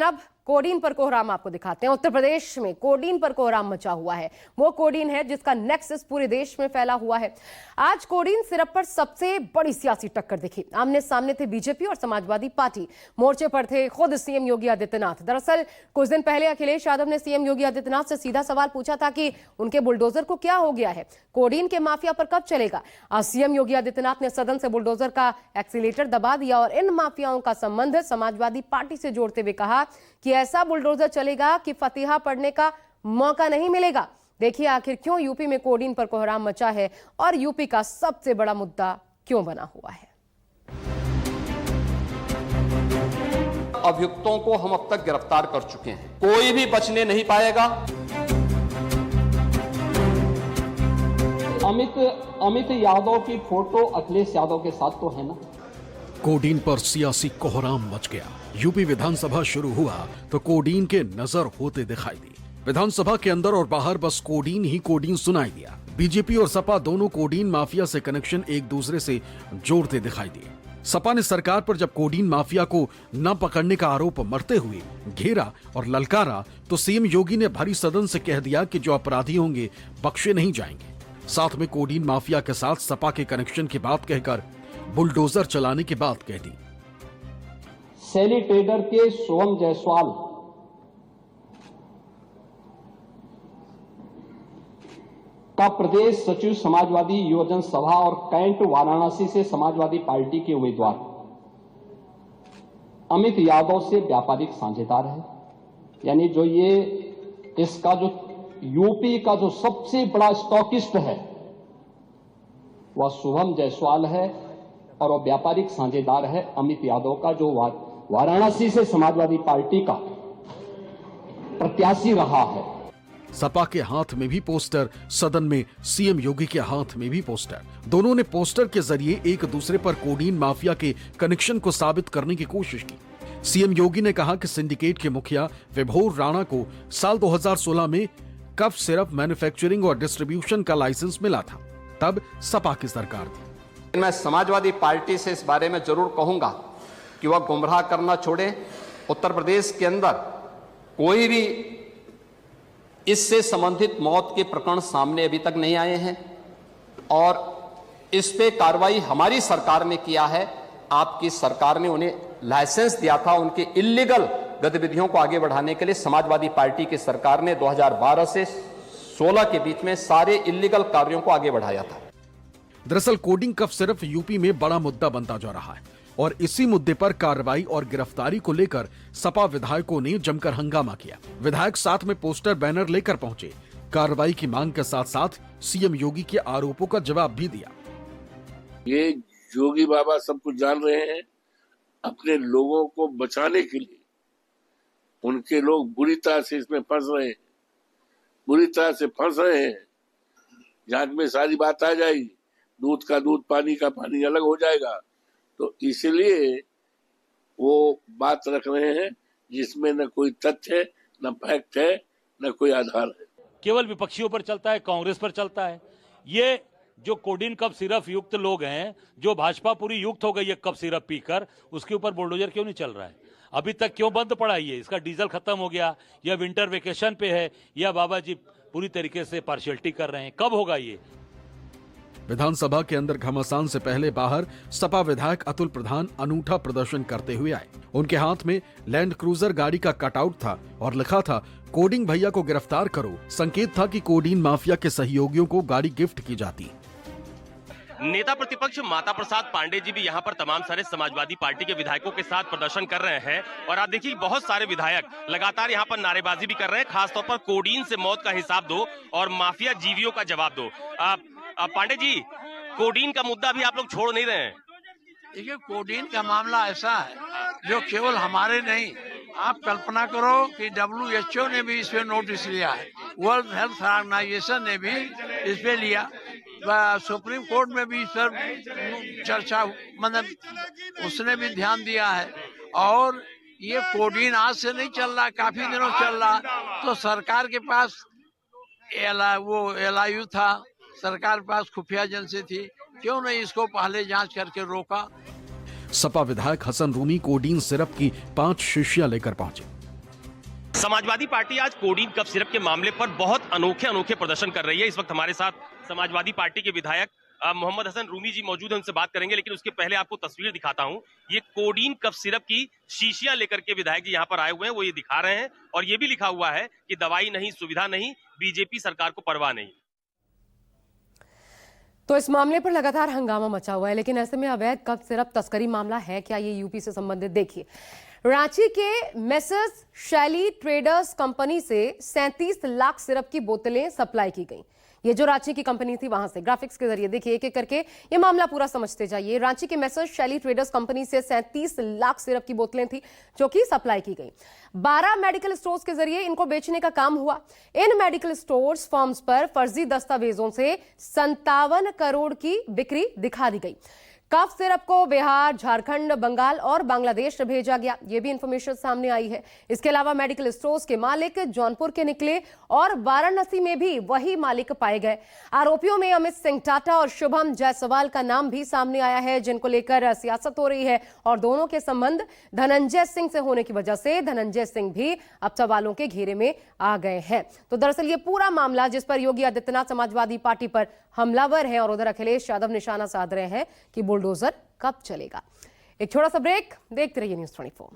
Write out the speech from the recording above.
अब कोडीन पर कोहराम आपको दिखाते हैं। उत्तर प्रदेश में कोडीन पर कोहराम मचा हुआ है। वो कोडीन है जिसका नेक्सस पूरे देश में फैला हुआ है। आज कोडीन सिरप पर सबसे बड़ी सियासी टक्कर दिखी। आमने सामने थे बीजेपी और समाजवादी पार्टी। मोर्चे पर थे खुद सीएम योगी आदित्यनाथ। दरअसल कुछ दिन पहले अखिलेश यादव ने सीएम योगी आदित्यनाथ से सीधा सवाल पूछा था कि उनके बुलडोजर को क्या हो गया है, कोडीन के माफिया पर कब चलेगा। आज सीएम योगी आदित्यनाथ ने सदन से बुलडोजर का एक्सीलेटर दबा दिया और इन माफियाओं का संबंध समाजवादी पार्टी से जोड़ते हुए कहा कि ऐसा बुलडोजर चलेगा कि फतिहा पड़ने का मौका नहीं मिलेगा। देखिए आखिर क्यों यूपी में कोडीन पर कोहराम मचा है और यूपी का सबसे बड़ा मुद्दा क्यों बना हुआ है। अभियुक्तों को हम अब तक गिरफ्तार कर चुके हैं, कोई भी बचने नहीं पाएगा। अमित यादव की फोटो अखिलेश यादव के साथ तो है ना। कोडीन पर सियासी कोहराम मच गया। यूपी विधानसभा शुरू हुआ तो कोडीन के नजर होते दिखाई दी। विधानसभा के अंदर और बाहर बस कोडीन ही कोडीन सुनाई दिया। बीजेपी और सपा दोनों कोडीन माफिया से कनेक्शन एक दूसरे से जोड़ते दिखाई दिए। सपा ने सरकार पर जब कोडीन माफिया को न पकड़ने का आरोप मरते हुए घेरा और ललकारा तो सीएम योगी ने भरी सदन से कह दिया कि जो अपराधी होंगे बख्शे नहीं जाएंगे। साथ में कोडीन माफिया के साथ सपा के कनेक्शन की बात कहकर बुलडोजर चलाने की बात कह दी। सैली ट्रेडर के सोहम जायसवाल का प्रदेश सचिव समाजवादी युवजन सभा और कैंट वाराणसी से समाजवादी पार्टी के उम्मीदवार अमित यादव से व्यापारिक साझेदार है। यानी जो ये इसका जो यूपी का जो सबसे बड़ा स्टॉकिस्ट है वह शुभम जायसवाल है और वह व्यापारिक साझेदार है अमित यादव का, जो वाराणसी से समाजवादी पार्टी का प्रत्याशी रहा है। सपा के हाथ में भी पोस्टर, सदन में सीएम योगी के हाथ में भी पोस्टर। दोनों ने पोस्टर के जरिए एक दूसरे पर कोडीन माफिया के कनेक्शन को साबित करने की कोशिश की। सीएम योगी ने कहा कि सिंडिकेट के मुखिया विभोर राणा को साल 2016 में कफ सिरप मैन्युफैक्चरिंग और डिस्ट्रीब्यूशन का लाइसेंस मिला था, तब सपा की सरकार थी। मैं समाजवादी पार्टी से इस बारे में जरूर कहूंगा कि वह गुमराह करना छोड़े। उत्तर प्रदेश के अंदर कोई भी इससे संबंधित मौत के प्रकरण सामने अभी तक नहीं आए हैं और इस पे कार्रवाई हमारी सरकार ने किया है। आपकी सरकार ने उन्हें लाइसेंस दिया था उनके इल्लीगल गतिविधियों को आगे बढ़ाने के लिए। समाजवादी पार्टी की सरकार ने 2012 से 16 के बीच में सारे इल्लीगल कार्यों को आगे बढ़ाया था। दरअसल कोडिंग कफ सिर्फ यूपी में बड़ा मुद्दा बनता जा रहा है और इसी मुद्दे पर कार्रवाई और गिरफ्तारी को लेकर सपा विधायकों ने जमकर हंगामा किया। विधायक साथ में पोस्टर बैनर लेकर पहुंचे। कार्रवाई की मांग के साथ साथ सीएम योगी के आरोपों का जवाब भी दिया। ये योगी बाबा सब कुछ जान रहे हैं। अपने लोगों को बचाने के लिए उनके लोग बुरी तरह से इसमें फंस रहे हैं, बुरी तरह से फंस रहे हैं। जांच में सारी बात आ जाएगी, दूध का दूध, पानी का पानी अलग हो जाएगा। तो इसलिए वो बात रख रहे हैं जिसमें न कोई तथ्य है, न फैक्ट है, न कोई आधार है। केवल विपक्षियों पर चलता है, कांग्रेस पर चलता है। ये जो कोडीन कफ सिरप युक्त लोग हैं, जो भाजपा पूरी युक्त हो गई है कफ सिरप पीकर, उसके ऊपर बुलडोजर क्यों नहीं चल रहा है? अभी तक क्यों बंद पड़ा है? ये इसका डीजल खत्म हो गया या विंटर वेकेशन पे है या बाबा जी पूरी तरीके से पार्शियलिटी कर रहे हैं? कब होगा ये? विधानसभा के अंदर घमासान से पहले बाहर सपा विधायक अतुल प्रधान अनूठा प्रदर्शन करते हुए आए। उनके हाथ में लैंड क्रूजर गाड़ी का कटआउट था और लिखा था कोडिंग भैया को गिरफ्तार करो। संकेत था कि कोडीन माफिया के सहयोगियों को गाड़ी गिफ्ट की जाती। नेता प्रतिपक्ष माता प्रसाद पांडे जी भी यहाँ पर तमाम सारे समाजवादी पार्टी के विधायकों के साथ प्रदर्शन कर रहे हैं और आप देखिए बहुत सारे विधायक लगातार यहाँ पर नारेबाजी भी कर रहे हैं। खासतौर पर कोडीन से मौत का हिसाब दो और माफिया जीवियों का जवाब दो। पांडे जी, कोडीन का मुद्दा भी आप लोग छोड़ नहीं रहे हैं। देखिए, कोडीन का मामला ऐसा है जो केवल हमारे नहीं, आप कल्पना करो कि WHO ने भी इस पे नोटिस लिया है, वर्ल्ड हेल्थ ऑर्गेनाइजेशन ने भी इस पे लिया, सुप्रीम कोर्ट में भी इस पर चर्चा, मतलब उसने भी ध्यान दिया है। और ये कोडीन आज से नहीं चल रहा, काफी दिनों चल रहा। तो सरकार के पास LIU था, सरकार के पास खुफिया एजेंसी थी, क्यों नहीं इसको पहले जांच करके रोका? सपा विधायक हसन रूमी कोडीन सिरप की 5 शीशियां लेकर पहुंचे। समाजवादी पार्टी आज कोडीन कफ सिरप के मामले पर बहुत अनोखे प्रदर्शन कर रही है। इस वक्त हमारे साथ समाजवादी पार्टी के विधायक मोहम्मद हसन रूमी जी मौजूद हैं, उनसे बात करेंगे। लेकिन उसके पहले आपको तस्वीर दिखाता हूं। ये कोडीन कफ सिरप की शीशियां लेकर के विधायक जी यहाँ पर आए हुए हैं, वो ये दिखा रहे हैं और ये भी लिखा हुआ है कि दवाई नहीं, सुविधा नहीं, बीजेपी सरकार को परवाह नहीं। तो इस मामले पर लगातार हंगामा मचा हुआ है, लेकिन ऐसे में अवैध कफ सिरप तस्करी मामला है क्या, ये यूपी से संबंधित देखिए। रांची के मेसर्स शैली ट्रेडर्स कंपनी से 37 लाख सिरप की बोतलें सप्लाई की गई। ये जो रांची की कंपनी थी, वहां से ग्राफिक्स के जरिए देखिए, एक एक करके ये मामला पूरा समझते जाइए। रांची के मेसर्स शैली ट्रेडर्स कंपनी से 37 लाख सिरप की बोतलें थी जो कि सप्लाई की गई। 12 मेडिकल स्टोर्स के जरिए इनको बेचने का काम हुआ। इन मेडिकल स्टोर्स फर्म्स पर फर्जी दस्तावेजों से 57 करोड़ की बिक्री दिखा दी गई। कफ सिरप को बिहार, झारखंड, बंगाल और बांग्लादेश भेजा गया, ये भी इंफॉर्मेशन सामने आई है। इसके अलावा मेडिकल स्टोर्स के मालिक जौनपुर के निकले और वाराणसी में भी वही मालिक पाए गए। आरोपियों में अमित सिंह टाटा और शुभम जायसवाल का नाम भी सामने आया है, जिनको लेकर सियासत हो रही है और दोनों के संबंध धनंजय सिंह से होने की वजह से धनंजय सिंह भी अब सवालों के घेरे में आ गए हैं। तो दरअसल ये पूरा मामला जिस पर योगी आदित्यनाथ समाजवादी पार्टी पर हमलावर है और उधर अखिलेश यादव निशाना साध रहे हैं कि बुलडोजर कब चलेगा। एक छोटा सा ब्रेक, देखते रहिए न्यूज़ 24।